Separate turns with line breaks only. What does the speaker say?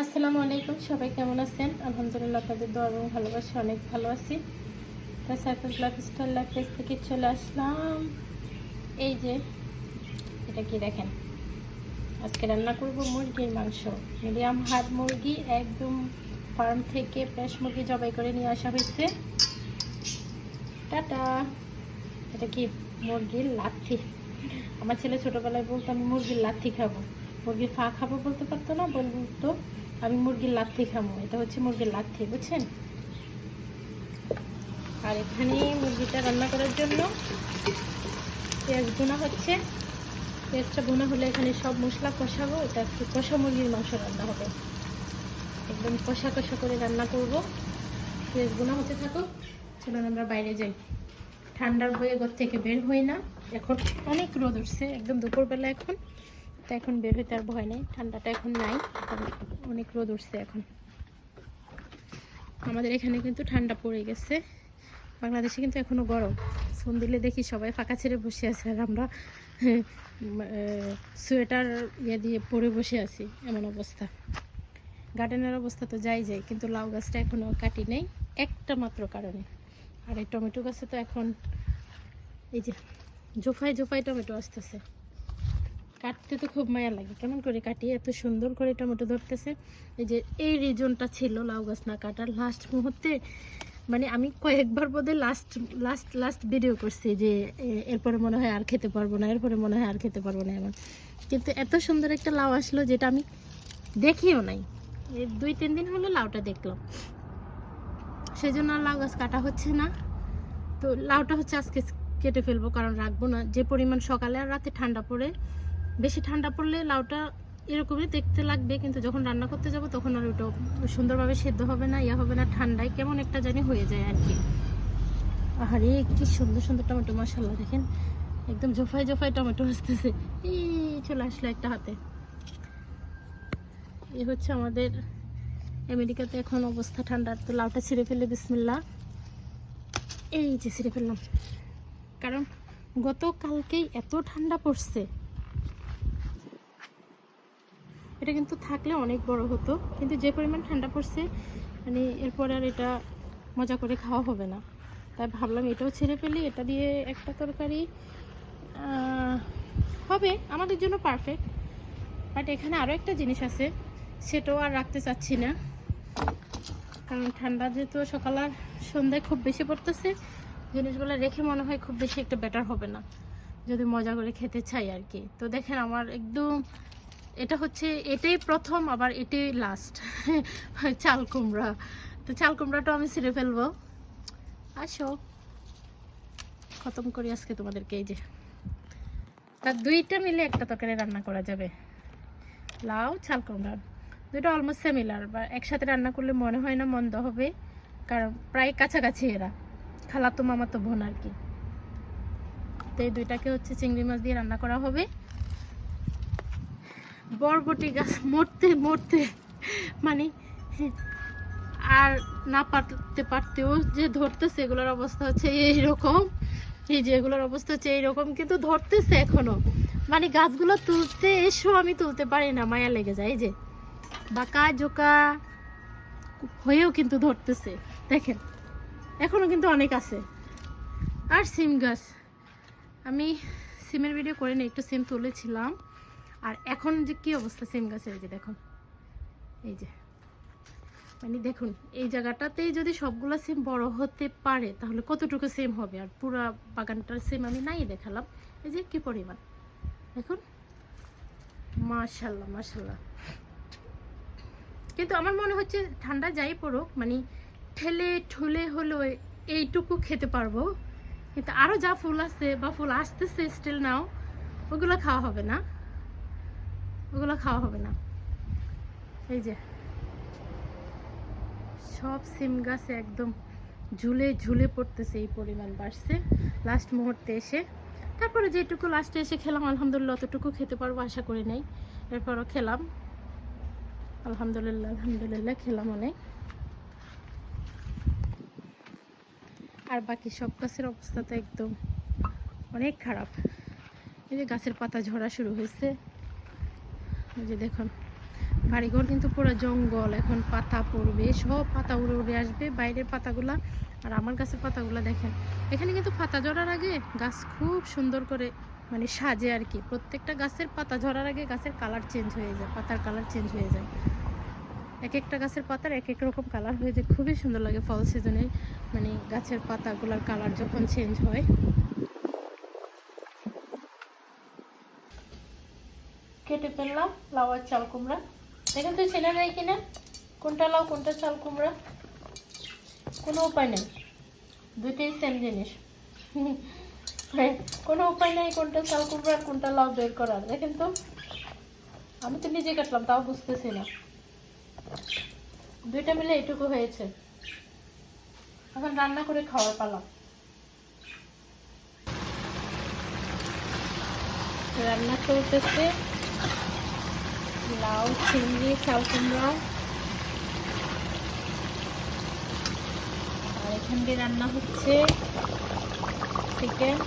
আসসালামু আলাইকুম, সবাই কেমন আছেন? আলহামদুলিল্লাহ, আপনাদের দোয়া এবং ভালোবাসা অনেক ভালো আছি। তাই সাইফাস লাইফস্টাইল লাইফ পেজ থেকে চলে আসলাম। এই যে এটা কি দেখেন, আজকে রান্না করব মুরগির মাংস। মিডিয়াম হার্ড মুরগি, একদম ফার্ম থেকে ফ্রেশ মুরগি জবাই করে নিয়ে আসা হয়েছে। টাটা। এটা কি? মুরগির লাথি। আমার ছেলে ছোটোবেলায় বলতো আমি মুরগির লাথি খাবো, মুরগির ফা খাবো বলতে পারতো না, বলতো আমি মুরগির লাথি খাবো। এটা হচ্ছে মুরগির লাথি, বুঝছেন? আর এখানে মুরগিটা রান্না করার জন্য পেঁয়াজ ভুনা হচ্ছে। পেঁয়াজটা ভুনা হলে এখানে সব মশলা কষাবো। এটা একটু কষা মুরগির মাংস রান্না হবে, একদম কষা কষা করে রান্না করব। পেঁয়াজ ভুনা হতে থাকুক, চলুন আমরা বাইরে যাই। ঠান্ডার ভয়ে ঘর থেকে বের হই না। এখন অনেক রোদ উঠছে, একদম দুপুরবেলা এখন, তো এখন বের হইতে আর ভয় নেই। ঠান্ডাটা এখন নাই, অনেক রোদ উঠছে এখন। আমাদের এখানে কিন্তু ঠান্ডা পড়ে গেছে, বাংলাদেশে কিন্তু এখনো গরম। ফোন দিলে দেখি সবাই ফাঁকা ছেড়ে বসে আছে, আর আমরা সোয়েটার দিয়ে পরে বসে আছি, এমন অবস্থা। গার্ডেনের অবস্থা তো যাই কিন্তু লাউ গাছটা এখনো কাটি নেই, একটা মাত্র কারণে। আর এই টমেটো গাছে তো এখন এই যে জোফায় জোফায় টমেটো আসতেছে। কাটতে তো খুব মায়া লাগে, কেমন করে কাটি, এত সুন্দর করে টমেটো ধরতেছে। এই যে এই রিজনটা ছিল লাউ গাছ না কাটার, লাস্ট মুহূর্তে মানে আমি কয়েকবার বোধে লাস্ট ভিডিও করছি যে এরপরে মনে হয় আর খেতে পারবো না, এরপরে মনে হয় আর খেতে পারবো না এমন। কিন্তু এত সুন্দর একটা লাউ আসলো যেটা আমি দেখিও নাই, এই 2-3 দিন হলো লাউটা দেখলাম, সেই জন্য আর লাউ গাছ কাটা হচ্ছে না। তো লাউটা হচ্ছে আজকে কেটে ফেলবো, কারণ রাখবো না। যে পরিমাণ সকালে আর রাতে ঠান্ডা পড়ে, বেশি ঠান্ডা পড়লে লাউটা এরকমই দেখতে লাগবে, কিন্তু যখন রান্না করতে যাব তখন আর ওটা সুন্দরভাবে সেদ্ধ হবে না, হবে না, ঠান্ডায় কেমন একটা জানি হয়ে যায় আর কি। আরে কি সুন্দর সুন্দর টমেটো, মাশাআল্লাহ দেখেন, একদম জোফায় জোফায় টমেটো আসতেছে। এই চলে আসলো একটা হাতে। এই হচ্ছে আমাদের আমেরিকাতে এখন অবস্থা ঠান্ডার। তো লাউটা ছিঁড়ে ফেলে বিসমিল্লাহ। এই যে ছিঁড়ে ফেললাম, কারণ গতকালকেই এত ঠান্ডা পড়ছে। এটা কিন্তু থাকলে অনেক বড় হতো, কিন্তু যে পরিমাণ ঠান্ডা পড়ছে মানে এরপর আর এটা মজা করে খাওয়া হবে না। তাই ভাবলাম এটাও ছেড়ে ফেলি, এটা দিয়ে একটা তরকারি হবে আমাদের জন্য পারফেক্ট। বাট এখানে আরও একটা জিনিস আছে, সেটাও আর রাখতে চাচ্ছি না, কারণ ঠান্ডা যেহেতু সকাল আর সন্ধ্যায় খুব বেশি পড়তেছে, জিনিসগুলো রেখে মনে হয় খুব বেশি একটা বেটার হবে না, যদি মজা করে খেতে চাই আর কি। তো দেখেন আমার একদম এটা হচ্ছে, এটাই প্রথম আবার এটাই লাস্ট চাল কুমড়া। তো চাল কুমড়াটাও আমি ছিঁড়ে ফেলবো, আসো খতম করি আজকে তোমাদেরকে। এই যে তার দুইটা মিলে একটা তরকারি রান্না করা যাবে, লাউ চাল কুমড়া দুটো অলমোস্ট সিমিলার, বা একসাথে রান্না করলে মনে হয় না মন্দ হবে, কারণ প্রায় কাছাকাছি এরা, খালাতো মামাতো বোন আর কি। তো এই দুইটাকে হচ্ছে চিংড়ি মাছ দিয়ে রান্না করা হবে। বরবটি গাছ মরতে মরতে মানে আর না পারতে পারতেও যে ধরতেছে, এগুলোর অবস্থা হচ্ছে এইরকম। এই যে এগুলোর অবস্থা হচ্ছে এইরকম, কিন্তু ধরতেছে এখনো, মানে গাছগুলো তুলতে এসো আমি তুলতে পারি না, মায়া লেগে যায়। এই যে বাঁকা জোকা হয়েও কিন্তু ধরতেছে, দেখেন এখনো কিন্তু অনেক আছে। আর সিম গাছ, আমি সিমের ভিডিও করে নিই, একটু সিম তুলেছিলাম। আর এখন যে কি অবস্থা সিম গাছের, এই যে দেখুন, এই যে মানে দেখুন এই জায়গাটাতেই যদি সবগুলো সিম বড় হতে পারে তাহলে কতটুকু সিম হবে। আর পুরো বাগানটার সিম আমি নাই দেখালাম, এই যে কি পরিমাণ দেখুন, মাশাআল্লাহ মাশাআল্লাহ। কিন্তু আমার মনে হচ্ছে ঠান্ডা যাই পড়ুক, মানে ঠেলে ঠুলে হলেও এইটুকু খেতে পারবো, কিন্তু আরও যা ফুল আছে বা ফুল আসতেছে স্টিল নাও, ওগুলো খাওয়া হবে না, ওগুলো খাওয়া হবে না। এই যে সব সিম গাছে একদম ঝুলে ঝুলে পড়তেছে, এই পরিমাণ বাড়ছে লাস্ট মুহূর্তে এসে। তারপরে যেটুকু লাস্টে এসে খেলাম আলহামদুলিল্লাহ, অতটুকু খেতে পারবো আশা করি নাই, এরপরও খেলাম আলহামদুলিল্লাহ, আলহামদুলিল্লাহ খেলাম অনেক। আর বাকি সব গাছের অবস্থা তো একদম অনেক খারাপ। এই যে গাছের পাতা ঝরা শুরু হয়েছে, এই যে দেখুন বাড়িঘর কিন্তু পুরো জঙ্গল, এখন পাতা পড়বে, সব পাতা উড়ে উড়ে আসবে, বাইরের পাতাগুলা আর আমার গাছের পাতাগুলা দেখেন। এখানে কিন্তু পাতা ঝরার আগে গাছ খুব সুন্দর করে মানে সাজে আর কি। প্রত্যেকটা গাছের পাতা ঝরার আগে গাছের কালার চেঞ্জ হয়ে যায়, পাতার কালার চেঞ্জ হয়ে যায়, এক একটা গাছের পাতার এক এক রকম কালার হয়ে যায়, খুবই সুন্দর লাগে ফল সিজনে মানে গাছের পাতাগুলোর কালার যখন চেঞ্জ হয়। কেটে ফেললাম লাউ আর চাল কুমড়া। দেখেন তো চেনা যায় কিনা কোনটা লাউ কোনটা চাল কুমড়া, কোনো উপায় নেই, দুইটাই সেম জিনিস। কোনো উপায় নেই কোনটা চাল কুমড়া আর কোনটা লাউ বের করার। দেখেন তো আমি তো নিজে কাটলাম তাও বুঝতেছি না, দুইটা মিলে এটুকু হয়েছে। এখন রান্না করে খাওয়ার পালা। রান্না চলতেছে লাউ চিংড়ি চাল কুমড়া, আর এখান দিয়ে রান্না হচ্ছে চিকেন।